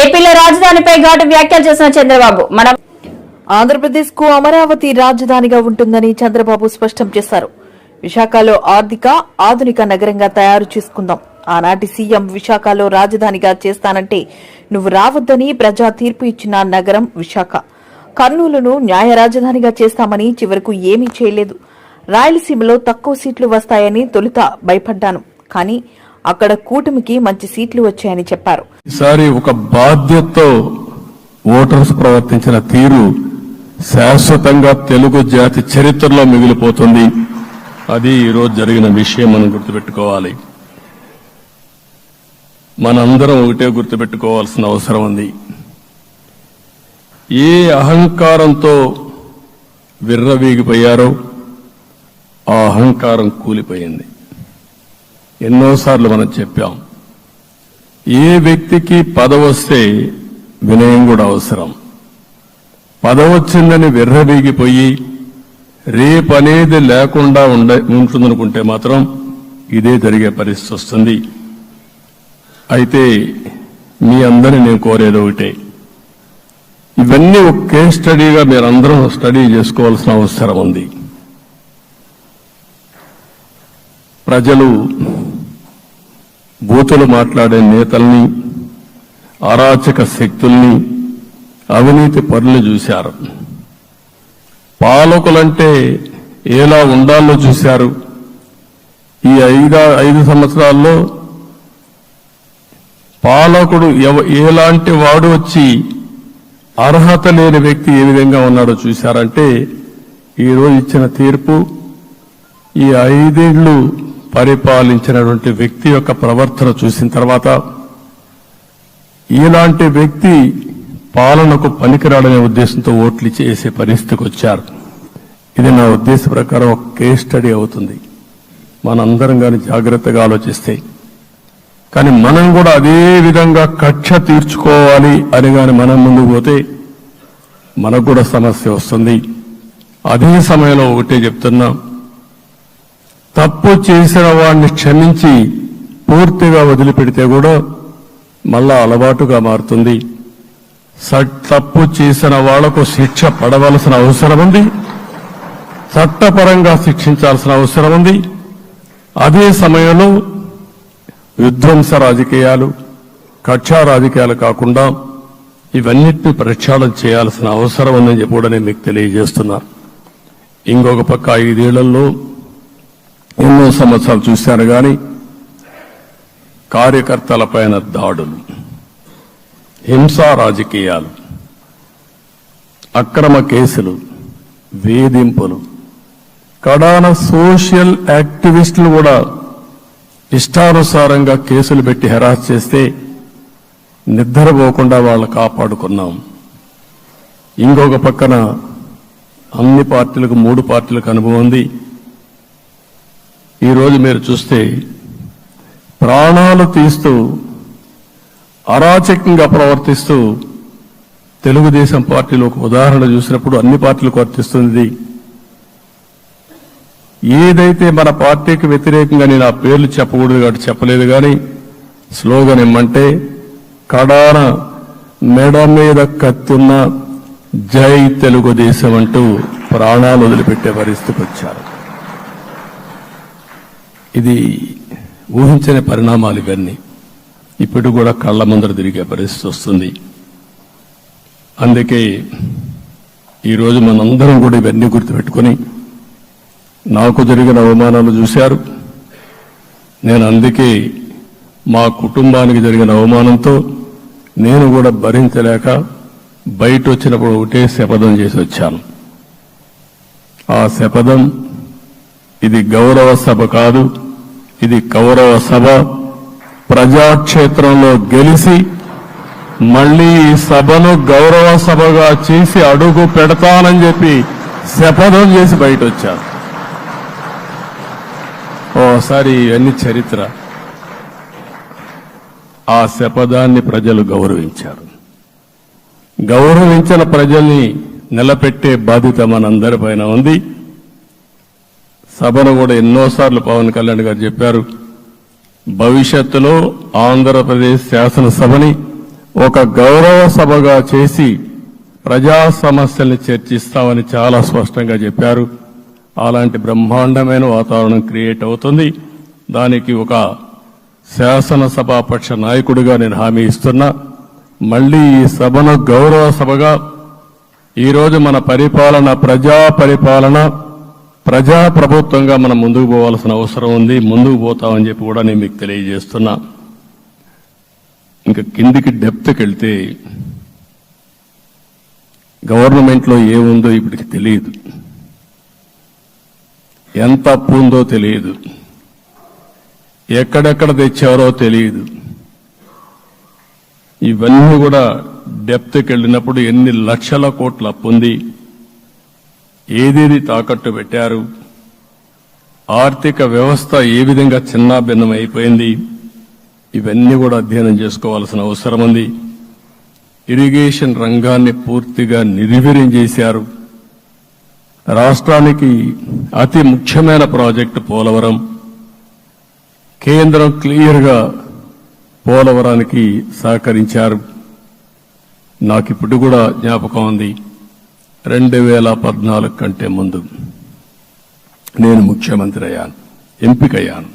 ఏపీలో రాజధానిపై ఘాటు వ్యాఖ్యలు చేసిన చంద్రబాబు ఆంధ్రప్రదేశ్ కు అమరావతి రాజధానిగా ఉంటుందని చంద్రబాబు స్పష్టం చేశారు. విశాఖలో ఆధునిక నగరంగా తయారు చేసుకుందాం. ఆనాటి సీఎం విశాఖలో రాజధానిగా చేస్తానంటే నువ్వు రావద్దని ప్రజా తీర్పు ఇచ్చిన నగరం విశాఖ. కర్నూలును న్యాయ రాజధానిగా చేస్తామని చివరకు ఏమీ చేయలేదు. రాయలసీమలో తక్కువ సీట్లు వస్తాయని తొలుత భయపడ్డాను, కానీ అక్కడ కూటమికి మంచి సీట్లు వచ్చాయని చెప్పారు. ఈసారి ఒక బాధ్యతతో ఓటర్స్ ప్రవర్తించిన తీరు శాశ్వతంగా తెలుగు జాతి చరిత్రలో మిగిలిపోతుంది. అది ఈరోజు జరిగిన విషయం మనం గుర్తుపెట్టుకోవాలి. మనందరం ఒకటే గుర్తుపెట్టుకోవాల్సిన అవసరం ఉంది. ఏ అహంకారంతో విర్రవీగిపోయారో ఆ అహంకారం కూలిపోయింది. ఎన్నోసార్లు మనం చెప్పాం, ఏ వ్యక్తికి పదవొస్తే వినయం కూడా అవసరం. పదవొచ్చిందని విర్రవీగిపోయి రేపనేది లేకుండా ఉంటుందనుకుంటే మాత్రం ఇదే జరిగే పరిస్థితి వస్తుంది. అయితే మీ అందరినీ నేను కోరేది ఒకటే, ఇవన్నీ ఒక కేస్ స్టడీగా మీరందరూ స్టడీ చేసుకోవాల్సిన అవసరం ఉంది. ప్రజలు బూతులు మాట్లాడే నేతల్ని, అరాచక శక్తుల్ని, అవినీతి పరులు చూశారు. పాలకులంటే ఎలా ఉండాలో చూశారు. ఈ 5 సంవత్సరాల్లో పాలకుడు ఎలాంటి వాడు వచ్చి అర్హత లేని వ్యక్తి ఏ విధంగా ఉన్నాడో చూశారంటే ఈరోజు ఇచ్చిన తీర్పు ఈ 5 ఏళ్లు పరిపాలించినటువంటి వ్యక్తి యొక్క ప్రవర్తన చూసిన తర్వాత ఇలాంటి వ్యక్తి పాలనకు పనికిరాడనే ఉద్దేశంతో ఓట్లు చేసే పరిస్థితికి వచ్చారు. ఇది నా ఉద్దేశ ప్రకారం ఒక కేస్ స్టడీ అవుతుంది, మనందరం కానీ జాగ్రత్తగా ఆలోచిస్తే. కానీ మనం కూడా అదే విధంగా కక్ష తీర్చుకోవాలి అని కానీ మనం ముందుకు పోతే మనకు కూడా సమస్య వస్తుంది. అదే సమయంలో ఒకటే చెప్తున్నా, తప్పు చేసిన వాడిని క్షమించి పూర్తిగా వదిలిపెడితే కూడా మళ్ళా అలవాటుగా మారుతుంది. తప్పు చేసిన వాళ్లకు శిక్ష పడవలసిన అవసరం ఉంది, చట్టపరంగా శిక్షించాల్సిన అవసరం ఉంది. అదే సమయంలో విధ్వంస రాజకీయాలు, కక్షా రాజకీయాలు కాకుండా ఇవన్నిటిని ప్రక్షాళన చేయాల్సిన అవసరం ఉందని చెప్పి కూడా నేను మీకు తెలియజేస్తున్నా. ఇంకొక పక్క 5 ఏళ్లలో ఎన్నో సంవత్సరాలు చూశాను కానీ కార్యకర్తలపైన దాడులు, హింసా రాజకీయాలు, అక్రమ కేసులు, వేధింపులు, కడాన సోషల్ యాక్టివిస్టులు కూడా ఇష్టానుసారంగా కేసులు పెట్టి హెరాస్ చేస్తే నిద్రపోకుండా వాళ్ళు కాపాడుకున్నాం. ఇంకొక పక్కన అన్ని పార్టీలకు 3 పార్టీలకు అనుభవం ఉంది. ఈరోజు మీరు చూస్తే ప్రాణాలు తీస్తూ అరాచకంగా ప్రవర్తిస్తూ తెలుగుదేశం పార్టీలో ఒక ఉదాహరణ చూసినప్పుడు అన్ని పార్టీలకు వర్తిస్తుంది. ఏదైతే మన పార్టీకి వ్యతిరేకంగా నేను ఆ పేర్లు చెప్పకూడదు కాబట్టి చెప్పలేదు, కానీ స్లోగన్ ఏమంటే కడాన మెడ మీద కత్తున్న జై తెలుగుదేశం అంటూ ప్రాణాలు వదిలిపెట్టే పరిస్థితికి వచ్చారు. ఇది ఊహించని పరిణామాలు. ఇవన్నీ ఇప్పుడు కూడా కళ్ల ముందర తిరిగే పరిస్థితి వస్తుంది. అందుకే ఈరోజు మనందరం కూడా ఇవన్నీ గుర్తుపెట్టుకుని, నాకు జరిగిన అవమానాలు చూశారు. నేను అందుకే మా కుటుంబానికి జరిగిన అవమానంతో నేను కూడా భరించలేక బయట వచ్చినప్పుడు ఒకటే శపథం చేసి వచ్చాను. ఆ శపథం, ఇది గౌరవ సభ కాదు, ఇది కౌరవ సభ. ప్రజాక్షేత్రంలో గెలిచి మళ్లీ ఈ సభను గౌరవ సభగా చేసి అడుగు పెడతానని చెప్పి శపథం చేసి బయట వచ్చాను. ఓసారి ఇవన్నీ చరిత్ర. ఆ శపథాన్ని ప్రజలు గౌరవించారు. గౌరవించిన ప్రజల్ని నిలబెట్టే బాధ్యత మనందరిపైన ఉంది. సభను కూడా ఎన్నోసార్లు పవన్ కళ్యాణ్ గారు చెప్పారు, భవిష్యత్తులో ఆంధ్రప్రదేశ్ శాసనసభని ఒక గౌరవ సభగా చేసి ప్రజా సమస్యల్ని చర్చిస్తామని చాలా స్పష్టంగా చెప్పారు. అలాంటి బ్రహ్మాండమైన వాతావరణం క్రియేట్ అవుతుంది. దానికి ఒక శాసనసభాపక్ష నాయకుడిగా నేను హామీ ఇస్తున్నా. మళ్లీ ఈ సభను గౌరవ సభగా ఈరోజు మన పరిపాలన ప్రజా ప్రభుత్వంగా మనం ముందుకు పోవాల్సిన అవసరం ఉంది. ముందుకు పోతామని చెప్పి కూడా నేను మీకు తెలియజేస్తున్నా. ఇంకా కిందికి డెప్త్కి వెళ్తే గవర్నమెంట్లో ఏముందో ఇప్పటికి తెలియదు, ఎంత అప్పు ఉందో తెలియదు, ఎక్కడెక్కడ తెచ్చారో తెలియదు. ఇవన్నీ కూడా డెప్త్కి వెళ్ళినప్పుడు ఎన్ని లక్షల కోట్ల అప్పు ఉంది, ఏదేది తాకట్టు పెట్టారు, ఆర్థిక వ్యవస్థ ఏ విధంగా చిన్నాభిన్నం అయిపోయింది, ఇవన్నీ కూడా అధ్యయనం చేసుకోవాల్సిన అవసరం ఉంది. ఇరిగేషన్ రంగాన్ని పూర్తిగా నిర్వీర్యం చేశారు. రాష్ట్రానికి అతి ముఖ్యమైన ప్రాజెక్టు పోలవరం. కేంద్రం క్లియర్గా పోలవరానికి సహకరించారు. నాకిప్పుడు కూడా జ్ఞాపకం ఉంది, 2014 కంటే ముందు నేను ముఖ్యమంత్రి అయ్యాను, ఎంపికయ్యాను,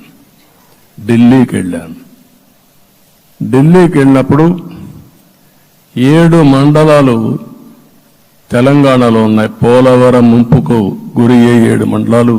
ఢిల్లీకి వెళ్ళాను. ఢిల్లీకి వెళ్ళినప్పుడు 7 మండలాలు తెలంగాణలో ఉన్నాయి. పోలవరం ముంపుకు గురి 7 మండలాలు